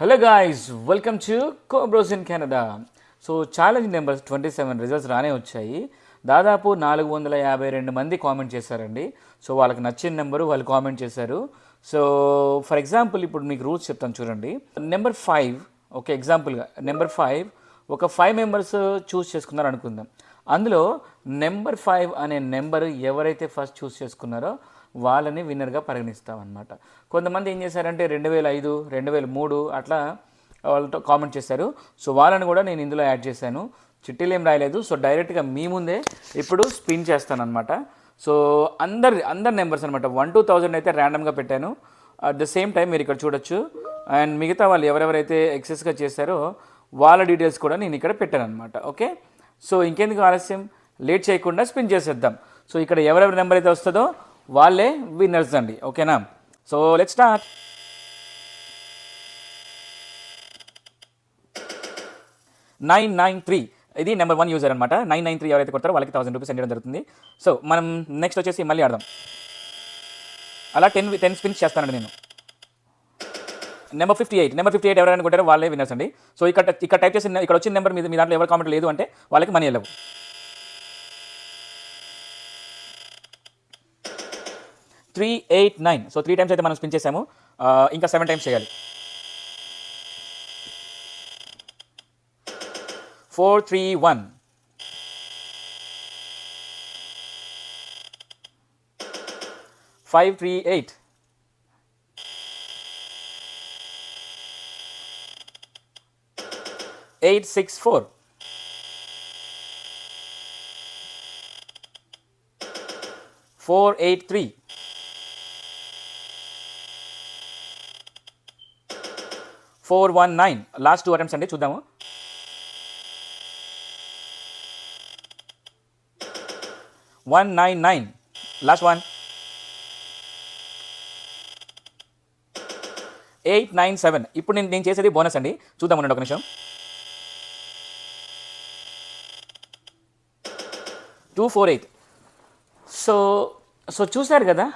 Hello guys, welcome to Kobros in Canada. So challenge numbers 27 results రానే వచ్చాయి. దాదాపు 452 మంది కామెంట్ చేశారండి. సో వాళ్ళకి నచ్చిన నెంబరు వాళ్ళు కామెంట్ చేశారు. సో ఫర్ ఎగ్జాంపుల్ ఇప్పుడు మీకు రూల్స్ చెప్తాను చూడండి. నెంబర్ 5, ఓకే, ఎగ్జాంపుల్గా నెంబర్ 5 ఒక 5 మెంబర్స్ చూస్ చేసుకున్నారు అనుకుందాం. అందులో నెంబర్ 5 అనే నెంబర్ ఎవరైతే ఫస్ట్ చూస్ చేసుకున్నారో వాళ్ళని విన్నర్గా పరిగణిస్తామన్నమాట. కొంతమంది ఏం చేశారంటే 2005, 2003 అట్లా వాళ్ళతో కామెంట్ చేశారు. సో వాళ్ళని కూడా నేను ఇందులో యాడ్ చేశాను. చిట్టీలు ఏం రాయలేదు. సో డైరెక్ట్గా మీ ముందే ఇప్పుడు స్పిన్ చేస్తాను అనమాట. సో అందరి నెంబర్స్ అనమాట 1 to 1000 అయితే ర్యాండమ్గా పెట్టాను. అట్ ద సేమ్ టైం మీరు ఇక్కడ చూడొచ్చు. అండ్ మిగతా వాళ్ళు ఎవరెవరైతే ఎక్సెస్గా చేశారో వాళ్ళ డీటెయిల్స్ కూడా నేను ఇక్కడ పెట్టాను అనమాట. ఓకే, సో ఇంకెందుకు ఆలస్యం, లేట్ చేయకుండా స్పిన్ చేసేద్దాం. సో ఇక్కడ ఎవరెవరి నెంబర్ అయితే వస్తుందో వాళ్ళే విన్నర్స్ అండి. ఓకేనా? So let's start. 993 ఇది నెంబర్ 1 యూజర్ అనమాట. 993 ఎవరైతే కొడతారో వాళ్ళకి 1000 రూపీస్ సెండ్ చేయడం జరుగుతుంది. సో మనం నెక్స్ట్ వచ్చేసి మళ్ళీ ఆడదాం. అలా 10 స్పిన్స్ చేస్తానండి నేను. నెంబర్ 58 ఎవరైనా కొట్టారో వాళ్ళే విన్నర్స్ అండి. సో ఇక్కడ టైప్ చేసిన ఇక్కడ వచ్చిన నెంబర్ మీ దాంట్లో ఎవరు కామెంట్ లేదు అంటే వాళ్ళకి మనీ వెళ్ళవు. 389. సో 3 టైమ్స్ అయితే మనం స్పిన్ చేసాము. ఇంకా 7 టైమ్స్ చేయాలి. 431. 538. 864. 483. 419. లాస్ట్ 2 అటెంప్ట్స్ అండి, చూద్దాము. 199. లాస్ట్ 1. 897. ఇప్పుడు నేను చేసేది బోనస్ అండి, చూద్దాం ఉండండి ఒక నిమిషం. 248. సో చూశారు కదా,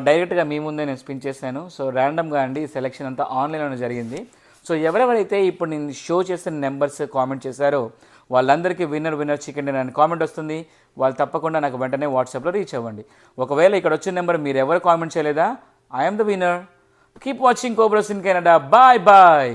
డైరెక్ట్గా మీ ముందే నేను స్పిన్ చేశాను. సో ర్యాండమ్గా అండి సెలెక్షన్ అంతా ఆన్లైన్లోనే జరిగింది. సో ఎవరెవరైతే ఇప్పుడు నేను షో చేసిన నెంబర్స్ కామెంట్ చేశారో వాళ్ళందరికీ విన్నర్ చికెన్ డిన్నర్ అని కామెంట్ వస్తుంది. వాళ్ళు తప్పకుండా నాకు వెంటనే వాట్సాప్లో రీచ్ అవ్వండి. ఒకవేళ ఇక్కడ వచ్చిన నెంబర్ మీరు ఎవరు కామెంట్ చేయలేదా, I'm the winner. Keep watching Kobros in Canada. Bye bye.